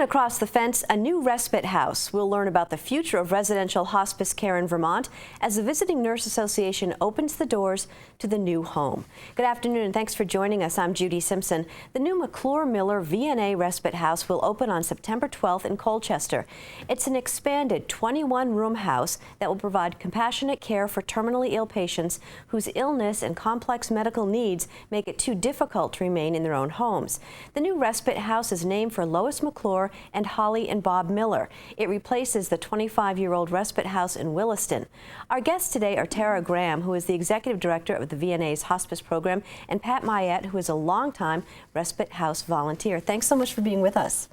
across the fence, a new respite house. We'll learn about the future of residential hospice care in Vermont as the Visiting Nurse Association opens the doors to the new home. Good afternoon and thanks for joining us. I'm Judy Simpson. The new McClure-Miller VNA Respite House will open on September 12th in Colchester. It's an expanded 21-room house that will provide compassionate care for terminally ill patients whose illness and complex medical needs make it too difficult to remain in their own homes. The new respite house is named for Lois McClure and Holly and Bob Miller. It replaces the 25-year-old respite house in Williston. Our guests today are Tara Graham, who is the executive director of the VNA's hospice program, and Pat Mayette, who is a longtime respite house volunteer. Thanks so much for being with us.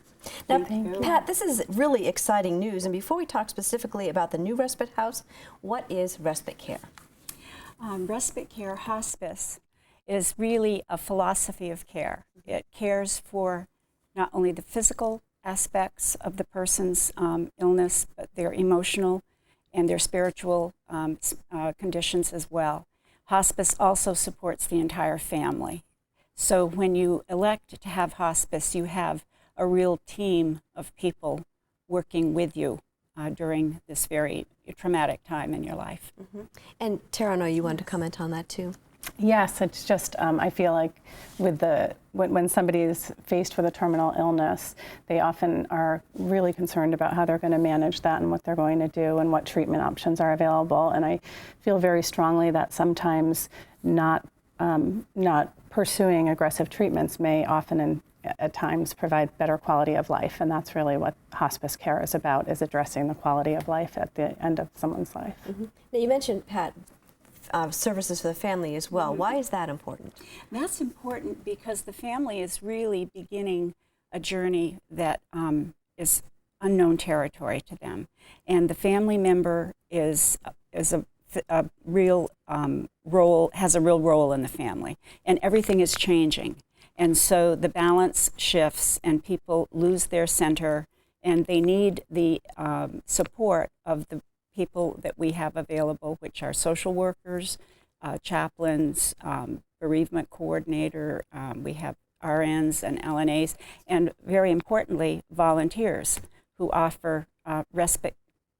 Now, Pat, this is really exciting news. And before we talk specifically about the new respite house, what is respite care? Respite care, hospice, is really a philosophy of care. It cares for not only the physical aspects of the person's illness, but their emotional and their spiritual conditions as well. Hospice also supports the entire family. So when you elect to have hospice, you have a real team of people working with you during this very traumatic time in your life. Mm-hmm. And Tara, I know you wanted to comment on that too. Yes, it's just, I feel like with when somebody is faced with a terminal illness, they often are really concerned about how they're going to manage that and what they're going to do and what treatment options are available. And I feel very strongly that sometimes not pursuing aggressive treatments may often at times provide better quality of life. And that's really what hospice care is about, is addressing the quality of life at the end of someone's life. Mm-hmm. Now you mentioned, Pat, services for the family as well. Why is that important? That's important because the family is really beginning a journey that is unknown territory to them. And the family member is a real role, has a real role in the family. And everything is changing. And so the balance shifts and people lose their center, and they need the support of the people that we have available, which are social workers, chaplains, bereavement coordinator, we have RNs and LNAs, and very importantly, volunteers who offer respite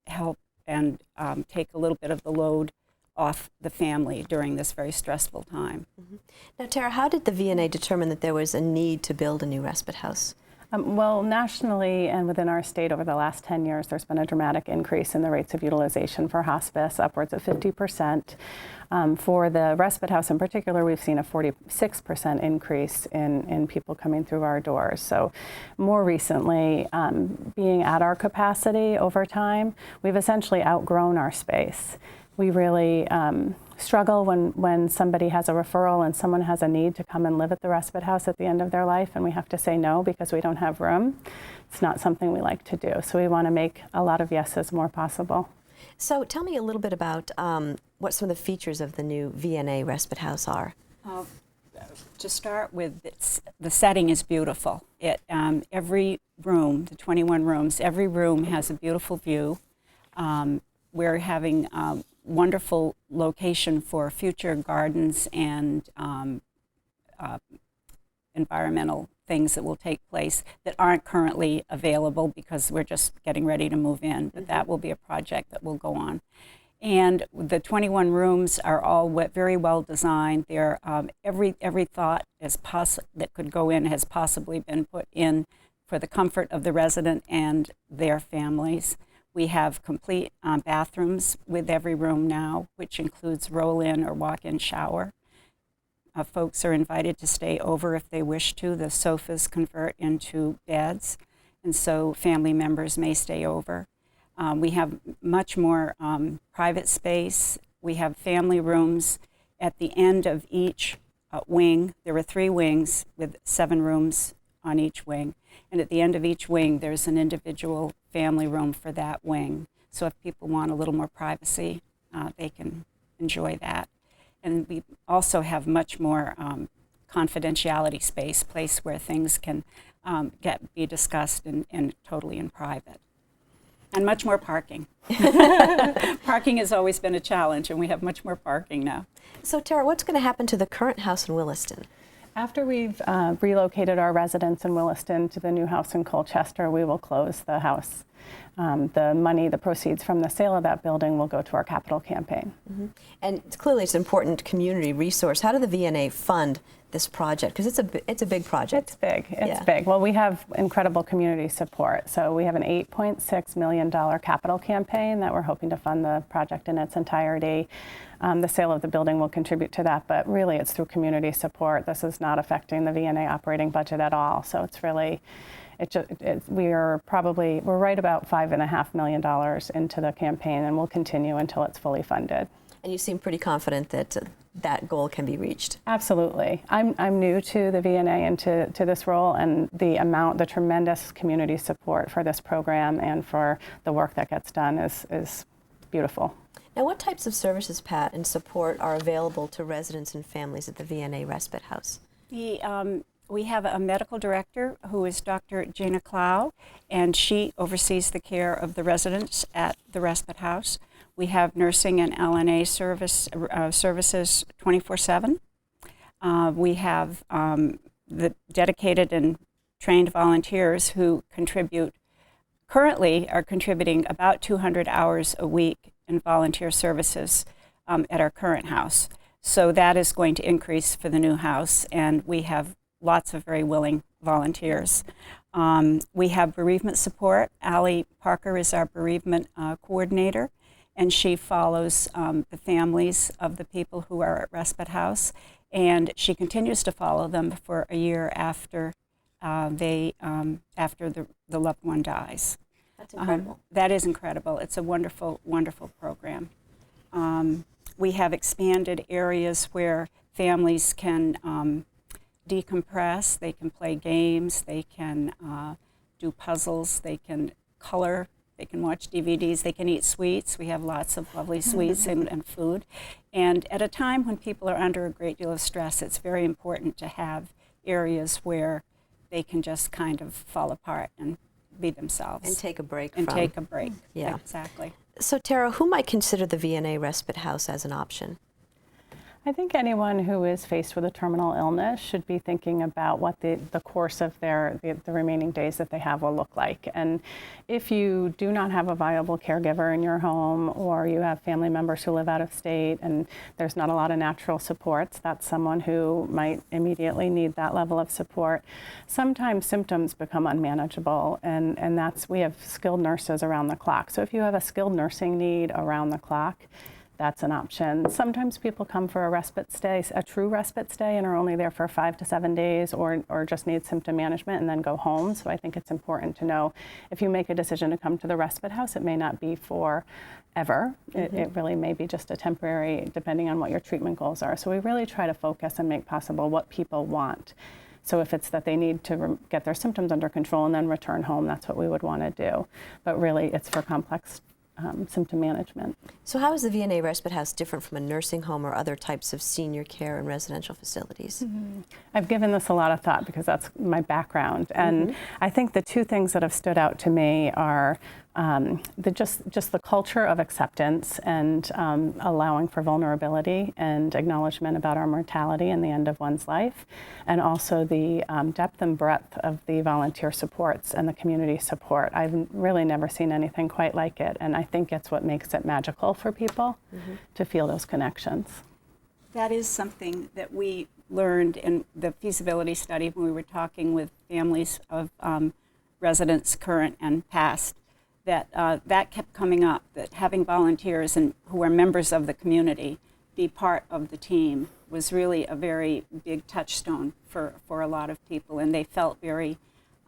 help and take a little bit of the load off the family during this very stressful time. Mm-hmm. Now, Tara, how did the VNA determine that there was a need to build a new respite house? Well, nationally and within our state over the last 10 years, there's been a dramatic increase in the rates of utilization for hospice, upwards of 50%. For the respite house in particular, we've seen a 46% increase in people coming through our doors. So more recently, being at our capacity over time, we've essentially outgrown our space. We really struggle when somebody has a referral and someone has a need to come and live at the respite house at the end of their life, and we have to say no because we don't have room. It's not something we like to do. So we want to make a lot of yeses more possible. So tell me a little bit about what some of the features of the new VNA Respite House are. To start with, the setting is beautiful. Every room, the 21 rooms, every room has a beautiful view. We're having wonderful location for future gardens and environmental things that will take place that aren't currently available because we're just getting ready to move in, but that will be a project that will go on. And the 21 rooms are all very well designed. They're, every thought that could go in has possibly been put in for the comfort of the resident and their families. We have complete bathrooms with every room now, which includes roll-in or walk-in shower. Folks are invited to stay over if they wish to. The sofas convert into beds, and so family members may stay over. We have much more private space. We have family rooms at the end of each wing. There are 3 wings with 7 rooms on each wing. And at the end of each wing, there's an individual family room for that wing. So if people want a little more privacy, they can enjoy that. And we also have much more confidentiality space, place where things can be discussed and totally in private. And much more parking. Parking has always been a challenge, and we have much more parking now. So Tara, what's going to happen to the current house in Williston? After we've relocated our residents in Williston to the new house in Colchester, we will close the house. The money, the proceeds from the sale of that building will go to our capital campaign. Mm-hmm. And clearly it's an important community resource. How do the VNA fund this project? Because it's a big project. It's big. It's big. Well, we have incredible community support. So we have an $8.6 million capital campaign that we're hoping to fund the project in its entirety. The sale of the building will contribute to that, but really it's through community support. This is not affecting the VNA operating budget at all. So it's really, we're right about $5.5 million into the campaign, and we'll continue until it's fully funded. And you seem pretty confident that that goal can be reached. Absolutely. I'm new to the VNA and to this role, and the tremendous community support for this program and for the work that gets done is beautiful. Now, what types of services, Pat, and support are available to residents and families at the VNA Respite House? We have a medical director who is Dr. Jana Clow, and she oversees the care of the residents at the Respite House. We have nursing and LNA services 24/7. We have the dedicated and trained volunteers who currently are contributing about 200 hours a week in volunteer services at our current house. So that is going to increase for the new house, and we have lots of very willing volunteers. We have bereavement support. Allie Parker is our bereavement coordinator, and she follows the families of the people who are at Respite House, and she continues to follow them for a year after after the loved one dies. That's incredible. That is incredible. It's a wonderful, wonderful program. We have expanded areas where families can decompress, they can play games, they can do puzzles, they can color, they can watch DVDs, they can eat sweets. We have lots of lovely sweets and food. And at a time when people are under a great deal of stress, it's very important to have areas where they can just kind of fall apart and be themselves. And take a break And from. take a break, Yeah. exactly. So, Tara, who might consider the VNA Respite House as an option? I think anyone who is faced with a terminal illness should be thinking about what the course of the remaining days that they have will look like. And if you do not have a viable caregiver in your home, or you have family members who live out of state and there's not a lot of natural supports, that's someone who might immediately need that level of support. Sometimes symptoms become unmanageable, and we have skilled nurses around the clock. So if you have a skilled nursing need around the clock, that's an option. Sometimes people come for a respite stay, a true respite stay, and are only there for 5 to 7 days, or just need symptom management and then go home. So I think it's important to know, if you make a decision to come to the respite house, it may not be for ever. It really may be just a temporary, depending on what your treatment goals are. So we really try to focus and make possible what people want. So if it's that they need to get their symptoms under control and then return home, that's what we would want to do. But really, it's for complex symptom management. So how is the VNA Respite House different from a nursing home or other types of senior care and residential facilities? I've given this a lot of thought because that's my background. And I think the two things that have stood out to me are just the culture of acceptance and allowing for vulnerability and acknowledgement about our mortality and the end of one's life, and also the depth and breadth of the volunteer supports and the community support. I've really never seen anything quite like it, and I think it's what makes it magical for people to feel those connections. That is something that we learned in the feasibility study when we were talking with families of residents, current and past, that that kept coming up, that having volunteers and who are members of the community be part of the team was really a very big touchstone for a lot of people, and they felt very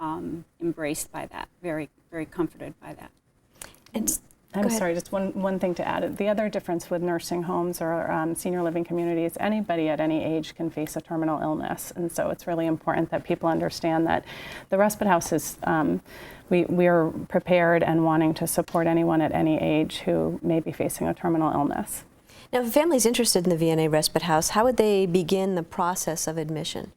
embraced by that, very, very comforted by that. And I'm sorry, just one thing to add. The other difference with nursing homes or senior living communities, anybody at any age can face a terminal illness. And so it's really important that people understand that the respite house is, we are prepared and wanting to support anyone at any age who may be facing a terminal illness. Now, if a family is interested in the VNA Respite House, how would they begin the process of admission?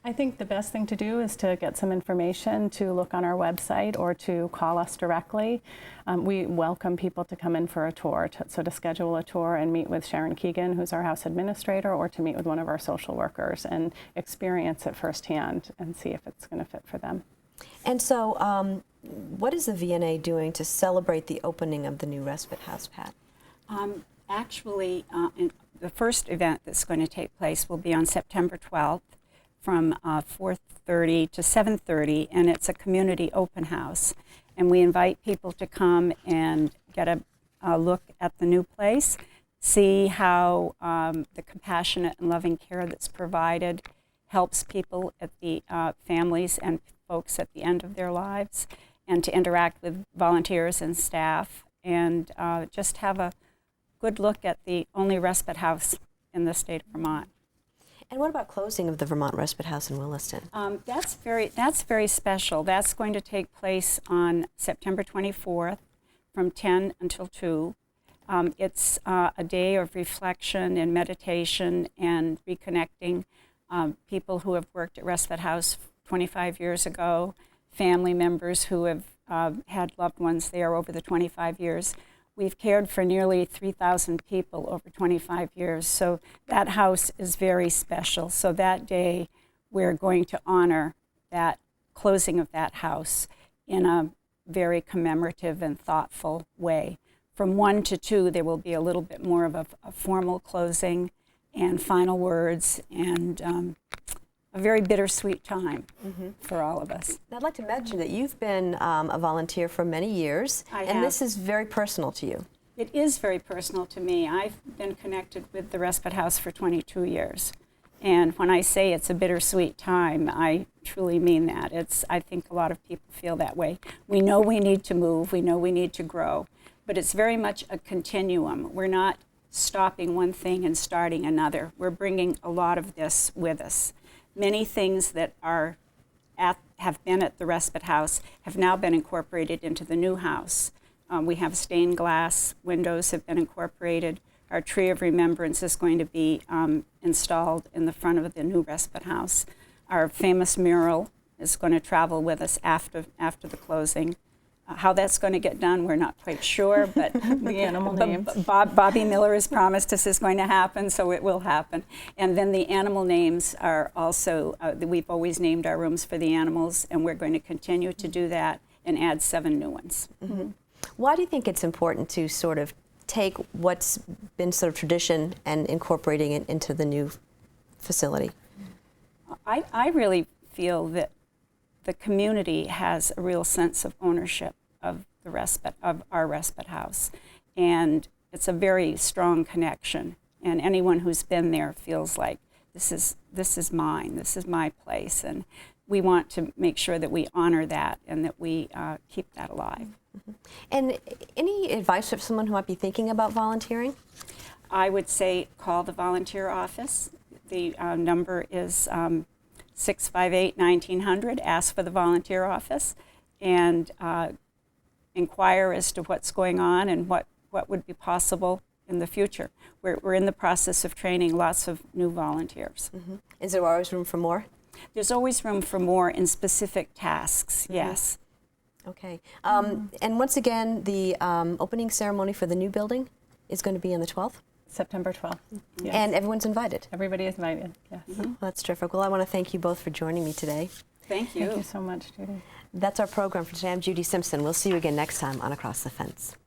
I think the best thing to do is to get some information, to look on our website or to call us directly. We welcome people to come in for a tour, so to schedule a tour and meet with Sharon Keegan, who's our house administrator, or to meet with one of our social workers and experience it firsthand and see if it's going to fit for them. And so what is the VNA doing to celebrate the opening of the new respite house, Pat? Actually, the first event that's going to take place will be on September 12th from 4:30 to 7:30, and it's a community open house. And we invite people to come and get a look at the new place, see how the compassionate and loving care that's provided helps people at the families and folks at the end of their lives, and to interact with volunteers and staff, and just have a good look at the only respite house in the state of Vermont. And what about closing of the Vermont Respite House in Williston? That's very special. That's going to take place on September 24th from 10 until 2. It's a day of reflection and meditation and reconnecting people who have worked at Respite House 25 years ago, family members who have had loved ones there over the 25 years. We've cared for nearly 3,000 people over 25 years, so that house is very special. So that day, we're going to honor that closing of that house in a very commemorative and thoughtful way. From 1 to 2, there will be a little bit more of a formal closing and final words, and a very bittersweet time for all of us. I'd like to mention that you've been a volunteer for many years, and this is very personal to you. It is very personal to me. I've been connected with the Respite House for 22 years. And when I say it's a bittersweet time, I truly mean that. I think a lot of people feel that way. We know we need to move, we know we need to grow, but it's very much a continuum. We're not stopping one thing and starting another. We're bringing a lot of this with us. Many things that have been at the Respite House have now been incorporated into the new house. We have stained glass windows have been incorporated. Our tree of remembrance is going to be installed in the front of the new Respite House. Our famous mural is going to travel with us after the closing. How that's going to get done, we're not quite sure, but the animal names. Bobby Miller has promised this is going to happen, so it will happen. And then the animal names are also, we've always named our rooms for the animals, and we're going to continue to do that and add 7 new ones. Why do you think it's important to sort of take what's been sort of tradition and incorporating it into the new facility? I really feel that the community has a real sense of ownership of our respite house, and it's a very strong connection. And anyone who's been there feels like this is mine, this is my place, and we want to make sure that we honor that and that we keep that alive. And any advice for someone who might be thinking about volunteering? I would say call the volunteer office. The number is 658-1900. Ask for the volunteer office and inquire as to what's going on and what would be possible in the future. We're in the process of training lots of new volunteers. Is there always room for more? There's always room for more in specific tasks, yes. Okay. And once again, the opening ceremony for the new building is going to be on the 12th? September 12th. Yes. And everyone's invited? Everybody is invited, yes. Well, that's terrific. Well, I want to thank you both for joining me today. Thank you. Thank you so much, Judy. That's our program for today. I'm Judy Simpson. We'll see you again next time on Across the Fence.